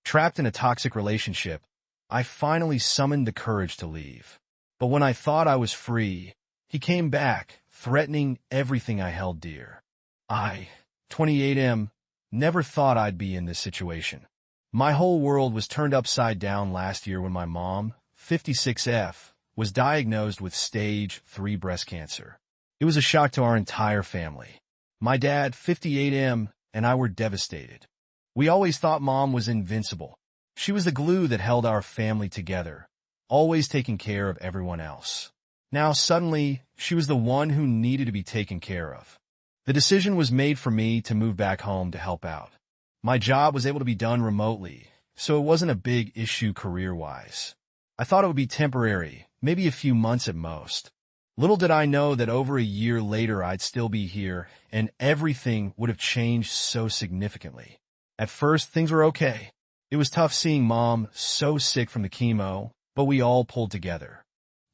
Trapped in a toxic relationship, I finally summoned the courage to leave. But when I thought I was free, he came back, threatening everything I held dear. I, 28M, never thought I'd be in this situation. My whole world was turned upside down last year when my mom, 56F, was diagnosed with stage 3 breast cancer. It was a shock to our entire family. My dad, 58M, and I were devastated. We always thought Mom was invincible. She was the glue that held our family together, always taking care of everyone else. Now, suddenly, she was the one who needed to be taken care of. The decision was made for me to move back home to help out. My job was able to be done remotely, so it wasn't a big issue career-wise. I thought it would be temporary, maybe a few months at most. Little did I know that over a year later I'd still be here, and everything would have changed so significantly. At first, things were okay. It was tough seeing Mom so sick from the chemo, but we all pulled together.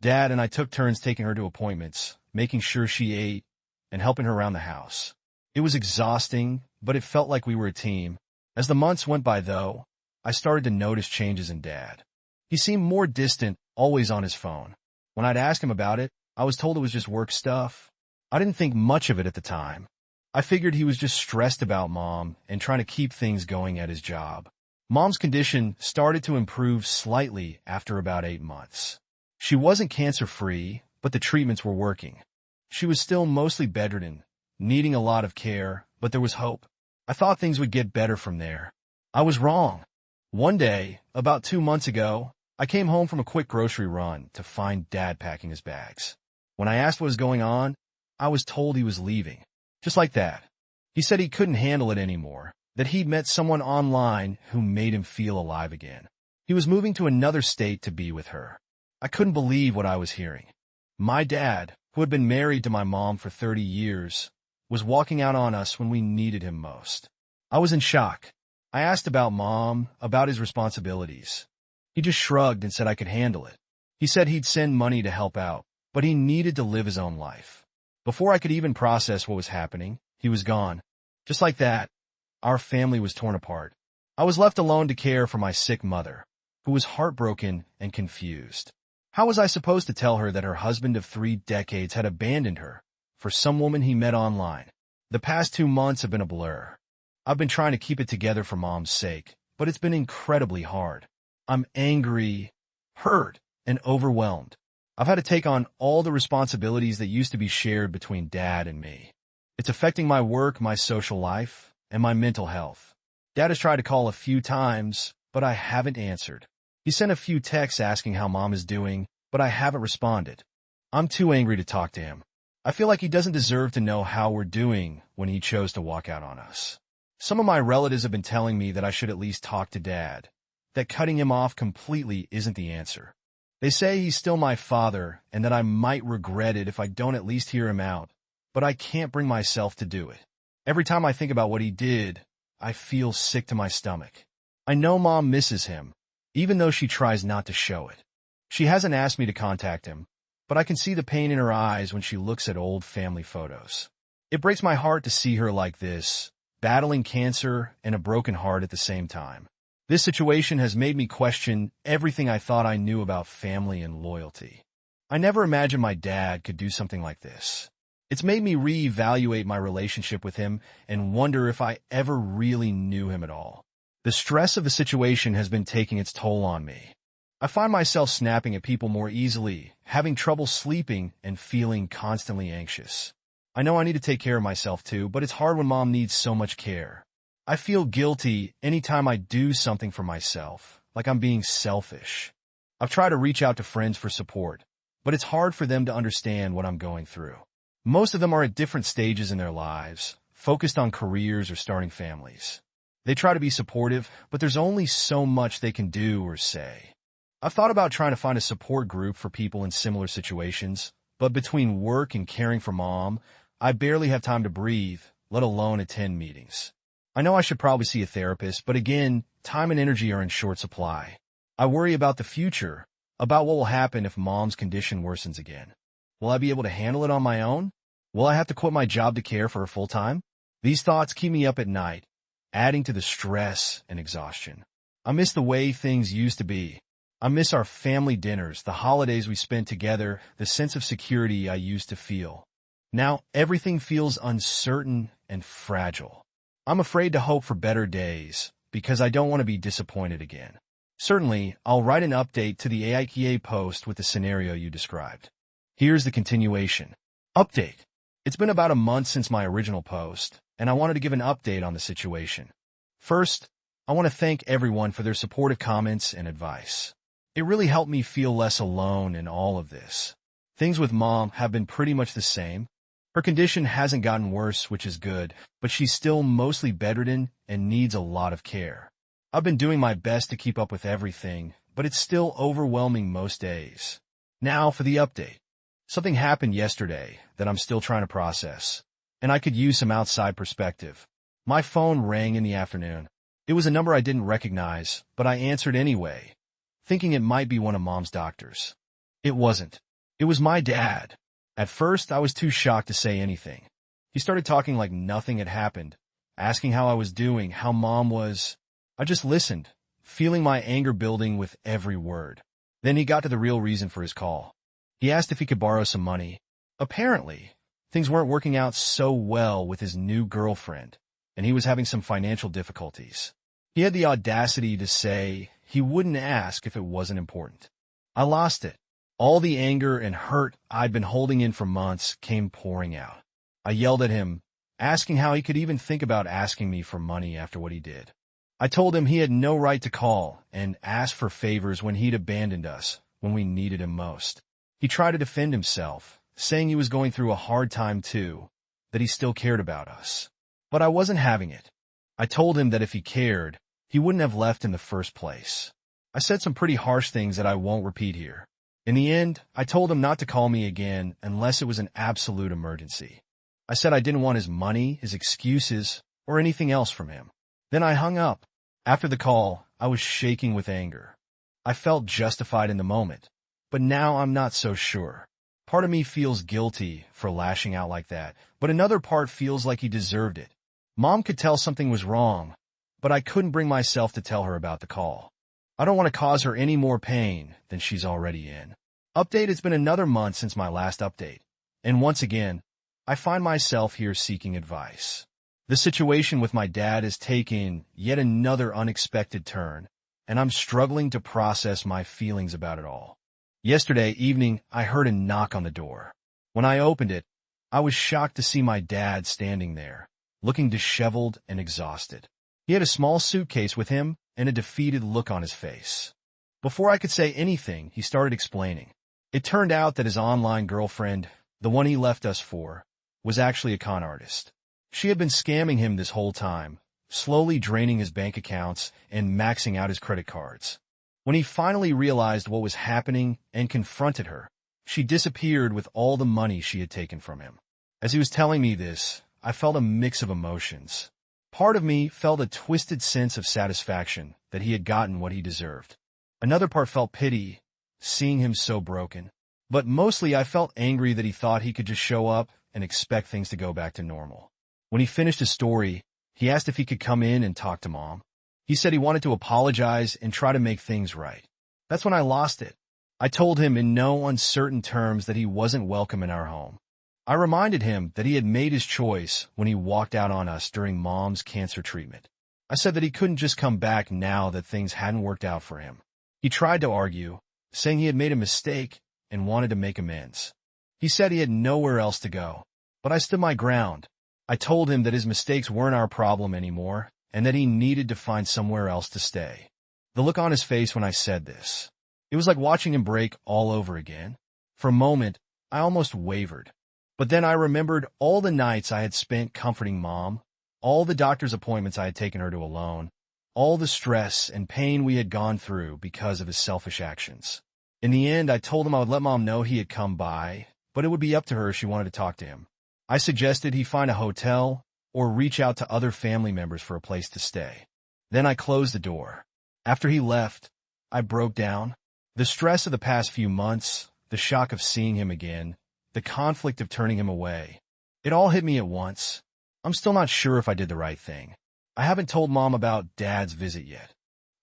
Dad and I took turns taking her to appointments, making sure she ate, and helping her around the house. It was exhausting, but it felt like we were a team. As the months went by, though, I started to notice changes in Dad. He seemed more distant, always on his phone. When I'd ask him about it, I was told it was just work stuff. I didn't think much of it at the time. I figured he was just stressed about Mom and trying to keep things going at his job. Mom's condition started to improve slightly after about 8 months. She wasn't cancer-free, but the treatments were working. She was still mostly bedridden, needing a lot of care, but there was hope. I thought things would get better from there. I was wrong. One day, about 2 months ago, I came home from a quick grocery run to find Dad packing his bags. When I asked what was going on, I was told he was leaving. Just like that. He said he couldn't handle it anymore, that he'd met someone online who made him feel alive again. He was moving to another state to be with her. I couldn't believe what I was hearing. My dad, who had been married to my mom for 30 years, was walking out on us when we needed him most. I was in shock. I asked about Mom, about his responsibilities. He just shrugged and said I could handle it. He said he'd send money to help out, but he needed to live his own life. Before I could even process what was happening, he was gone. Just like that, our family was torn apart. I was left alone to care for my sick mother, who was heartbroken and confused. How was I supposed to tell her that her husband of 3 decades had abandoned her for some woman he met online? The past 2 months have been a blur. I've been trying to keep it together for Mom's sake, but it's been incredibly hard. I'm angry, hurt, and overwhelmed. I've had to take on all the responsibilities that used to be shared between Dad and me. It's affecting my work, my social life, and my mental health. Dad has tried to call a few times, but I haven't answered. He sent a few texts asking how Mom is doing, but I haven't responded. I'm too angry to talk to him. I feel like he doesn't deserve to know how we're doing when he chose to walk out on us. Some of my relatives have been telling me that I should at least talk to Dad, that cutting him off completely isn't the answer. They say he's still my father and that I might regret it if I don't at least hear him out, but I can't bring myself to do it. Every time I think about what he did, I feel sick to my stomach. I know Mom misses him, even though she tries not to show it. She hasn't asked me to contact him, but I can see the pain in her eyes when she looks at old family photos. It breaks my heart to see her like this, battling cancer and a broken heart at the same time. This situation has made me question everything I thought I knew about family and loyalty. I never imagined my dad could do something like this. It's made me reevaluate my relationship with him and wonder if I ever really knew him at all. The stress of the situation has been taking its toll on me. I find myself snapping at people more easily, having trouble sleeping, and feeling constantly anxious. I know I need to take care of myself too, but it's hard when Mom needs so much care. I feel guilty anytime I do something for myself, like I'm being selfish. I've tried to reach out to friends for support, but it's hard for them to understand what I'm going through. Most of them are at different stages in their lives, focused on careers or starting families. They try to be supportive, but there's only so much they can do or say. I've thought about trying to find a support group for people in similar situations, but between work and caring for Mom, I barely have time to breathe, let alone attend meetings. I know I should probably see a therapist, but again, time and energy are in short supply. I worry about the future, about what will happen if Mom's condition worsens again. Will I be able to handle it on my own? Will I have to quit my job to care for her full time? These thoughts keep me up at night, adding to the stress and exhaustion. I miss the way things used to be. I miss our family dinners, the holidays we spent together, the sense of security I used to feel. Now, everything feels uncertain and fragile. I'm afraid to hope for better days because I don't want to be disappointed again. Certainly, I'll write an update to the AIKA post with the scenario you described. Here's the continuation. Update. It's been about a month since my original post, and I wanted to give an update on the situation. First, I want to thank everyone for their supportive comments and advice. It really helped me feel less alone in all of this. Things with Mom have been pretty much the same. Her condition hasn't gotten worse, which is good, but she's still mostly bedridden and needs a lot of care. I've been doing my best to keep up with everything, but it's still overwhelming most days. Now for the update. Something happened yesterday that I'm still trying to process, and I could use some outside perspective. My phone rang in the afternoon. It was a number I didn't recognize, but I answered anyway, thinking it might be one of Mom's doctors. It wasn't. It was my dad. At first, I was too shocked to say anything. He started talking like nothing had happened, asking how I was doing, how Mom was. I just listened, feeling my anger building with every word. Then he got to the real reason for his call. He asked if he could borrow some money. Apparently, things weren't working out so well with his new girlfriend, and he was having some financial difficulties. He had the audacity to say he wouldn't ask if it wasn't important. I lost it. All the anger and hurt I'd been holding in for months came pouring out. I yelled at him, asking how he could even think about asking me for money after what he did. I told him he had no right to call and ask for favors when he'd abandoned us when we needed him most. He tried to defend himself, saying he was going through a hard time too, that he still cared about us. But I wasn't having it. I told him that if he cared, he wouldn't have left in the first place. I said some pretty harsh things that I won't repeat here. In the end, I told him not to call me again unless it was an absolute emergency. I said I didn't want his money, his excuses, or anything else from him. Then I hung up. After the call, I was shaking with anger. I felt justified in the moment, but now I'm not so sure. Part of me feels guilty for lashing out like that, but another part feels like he deserved it. Mom could tell something was wrong, but I couldn't bring myself to tell her about the call. I don't want to cause her any more pain than she's already in. Update. It's been another month since my last update, and once again, I find myself here seeking advice. The situation with my dad is taking yet another unexpected turn, and I'm struggling to process my feelings about it all. Yesterday evening, I heard a knock on the door. When I opened it, I was shocked to see my dad standing there, looking disheveled and exhausted. He had a small suitcase with him and a defeated look on his face. Before I could say anything, he started explaining. It turned out that his online girlfriend, the one he left us for, was actually a con artist. She had been scamming him this whole time, slowly draining his bank accounts and maxing out his credit cards. When he finally realized what was happening and confronted her, she disappeared with all the money she had taken from him. As he was telling me this, I felt a mix of emotions. Part of me felt a twisted sense of satisfaction that he had gotten what he deserved. Another part felt pity, seeing him so broken. But mostly I felt angry that he thought he could just show up and expect things to go back to normal. When he finished his story, he asked if he could come in and talk to Mom. He said he wanted to apologize and try to make things right. That's when I lost it. I told him in no uncertain terms that he wasn't welcome in our home. I reminded him that he had made his choice when he walked out on us during Mom's cancer treatment. I said that he couldn't just come back now that things hadn't worked out for him. He tried to argue, saying he had made a mistake and wanted to make amends. He said he had nowhere else to go, but I stood my ground. I told him that his mistakes weren't our problem anymore and that he needed to find somewhere else to stay. The look on his face when I said this, it was like watching him break all over again. For a moment, I almost wavered. But then I remembered all the nights I had spent comforting Mom, all the doctor's appointments I had taken her to alone, all the stress and pain we had gone through because of his selfish actions. In the end, I told him I would let Mom know he had come by, but it would be up to her if she wanted to talk to him. I suggested he find a hotel or reach out to other family members for a place to stay. Then I closed the door. After he left, I broke down. The stress of the past few months, the shock of seeing him again, the conflict of turning him away. It all hit me at once. I'm still not sure if I did the right thing. I haven't told Mom about Dad's visit yet.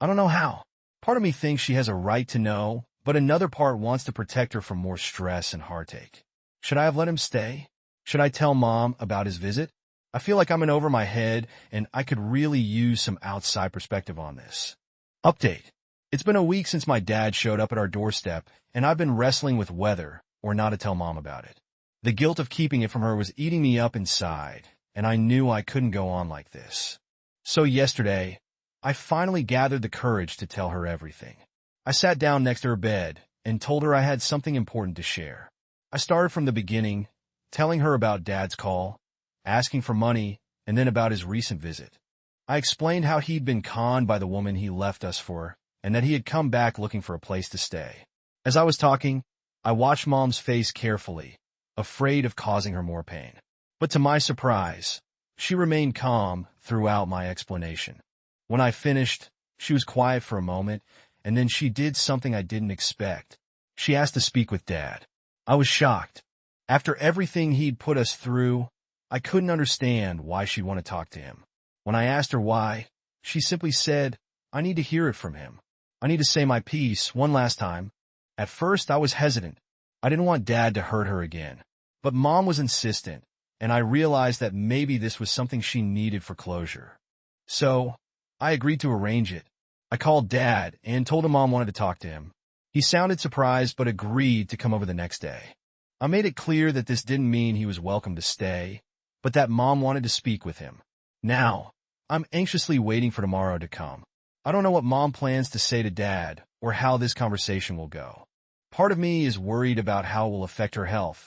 I don't know how. Part of me thinks she has a right to know, but another part wants to protect her from more stress and heartache. Should I have let him stay? Should I tell Mom about his visit? I feel like I'm in over my head, and I could really use some outside perspective on this. Update. It's been a week since my dad showed up at our doorstep, and I've been wrestling with whether or not to tell Mom about it. The guilt of keeping it from her was eating me up inside, and I knew I couldn't go on like this. So yesterday, I finally gathered the courage to tell her everything. I sat down next to her bed and told her I had something important to share. I started from the beginning, telling her about Dad's call, asking for money, and then about his recent visit. I explained how he'd been conned by the woman he left us for, and that he had come back looking for a place to stay. As I was talking, I watched Mom's face carefully, afraid of causing her more pain. But to my surprise, she remained calm throughout my explanation. When I finished, she was quiet for a moment, and then she did something I didn't expect. She asked to speak with Dad. I was shocked. After everything he'd put us through, I couldn't understand why she'd want to talk to him. When I asked her why, she simply said, I need to hear it from him. I need to say my piece one last time. At first, I was hesitant. I didn't want Dad to hurt her again. But Mom was insistent, and I realized that maybe this was something she needed for closure. So, I agreed to arrange it. I called Dad and told him Mom wanted to talk to him. He sounded surprised but agreed to come over the next day. I made it clear that this didn't mean he was welcome to stay, but that Mom wanted to speak with him. Now, I'm anxiously waiting for tomorrow to come. I don't know what Mom plans to say to Dad or how this conversation will go. Part of me is worried about how it will affect her health,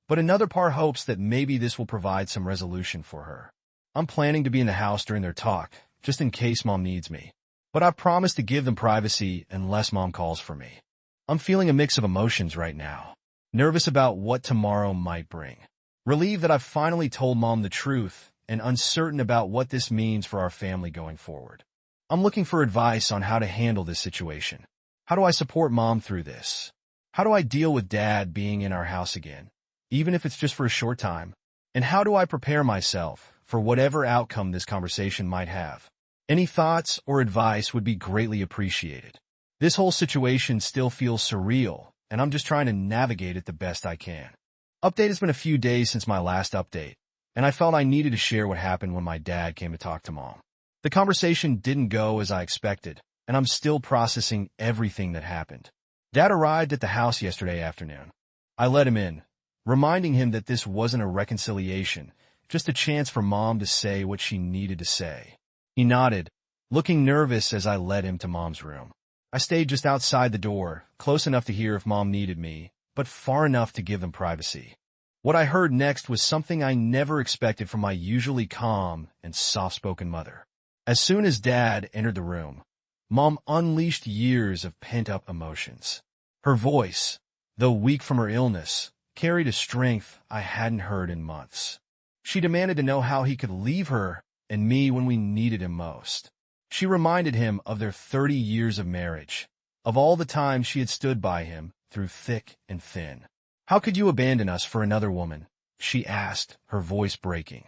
but another part hopes that maybe this will provide some resolution for her. I'm planning to be in the house during their talk, just in case Mom needs me. But I promise to give them privacy unless Mom calls for me. I'm feeling a mix of emotions right now. Nervous about what tomorrow might bring. Relieved that I've finally told Mom the truth, and uncertain about what this means for our family going forward. I'm looking for advice on how to handle this situation. How do I support Mom through this? How do I deal with Dad being in our house again, even if it's just for a short time? And how do I prepare myself for whatever outcome this conversation might have? Any thoughts or advice would be greatly appreciated. This whole situation still feels surreal, and I'm just trying to navigate it the best I can. Update. It's been a few days since my last update, and I felt I needed to share what happened when my dad came to talk to Mom. The conversation didn't go as I expected, and I'm still processing everything that happened. Dad arrived at the house yesterday afternoon. I let him in, reminding him that this wasn't a reconciliation, just a chance for Mom to say what she needed to say. He nodded, looking nervous as I led him to Mom's room. I stayed just outside the door, close enough to hear if Mom needed me, but far enough to give them privacy. What I heard next was something I never expected from my usually calm and soft-spoken mother. As soon as Dad entered the room, Mom unleashed years of pent-up emotions. Her voice, though weak from her illness, carried a strength I hadn't heard in months. She demanded to know how he could leave her and me when we needed him most. She reminded him of their 30 years of marriage, of all the times she had stood by him through thick and thin. How could you abandon us for another woman? She asked, her voice breaking.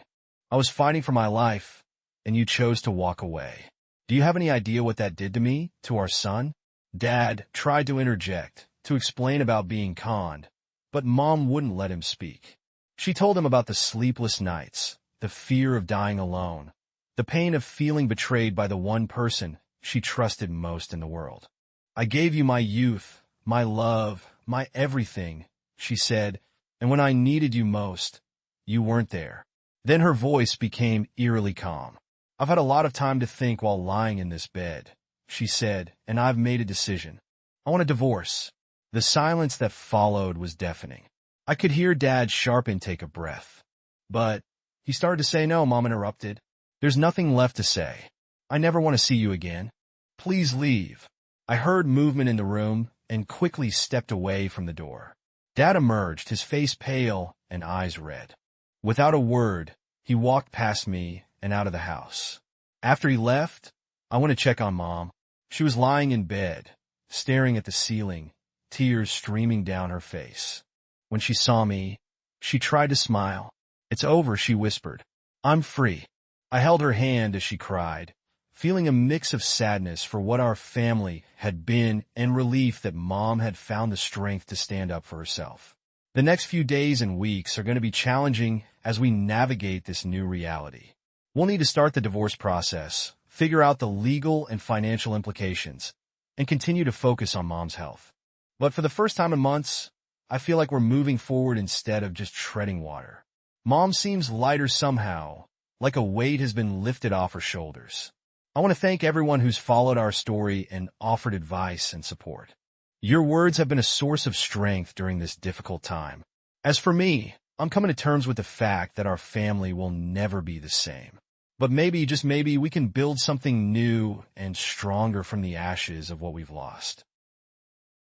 I was fighting for my life, and you chose to walk away. Do you have any idea what that did to me, to our son? Dad tried to interject, to explain about being conned, but Mom wouldn't let him speak. She told him about the sleepless nights, the fear of dying alone, the pain of feeling betrayed by the one person she trusted most in the world. I gave you my youth, my love, my everything, she said, and when I needed you most, you weren't there. Then her voice became eerily calm. I've had a lot of time to think while lying in this bed, she said, and I've made a decision. I want a divorce. The silence that followed was deafening. I could hear Dad's sharp intake of breath. But he started to say no, Mom interrupted. There's nothing left to say. I never want to see you again. Please leave. I heard movement in the room and quickly stepped away from the door. Dad emerged, his face pale and eyes red. Without a word, he walked past me and out of the house. After he left, I went to check on Mom. She was lying in bed, staring at the ceiling, tears streaming down her face. When she saw me, she tried to smile. It's over, she whispered. I'm free. I held her hand as she cried, feeling a mix of sadness for what our family had been and relief that Mom had found the strength to stand up for herself. The next few days and weeks are going to be challenging as we navigate this new reality. We'll need to start the divorce process, figure out the legal and financial implications, and continue to focus on Mom's health. But for the first time in months, I feel like we're moving forward instead of just treading water. Mom seems lighter somehow, like a weight has been lifted off her shoulders. I want to thank everyone who's followed our story and offered advice and support. Your words have been a source of strength during this difficult time. As for me, I'm coming to terms with the fact that our family will never be the same. But maybe, just maybe, we can build something new and stronger from the ashes of what we've lost.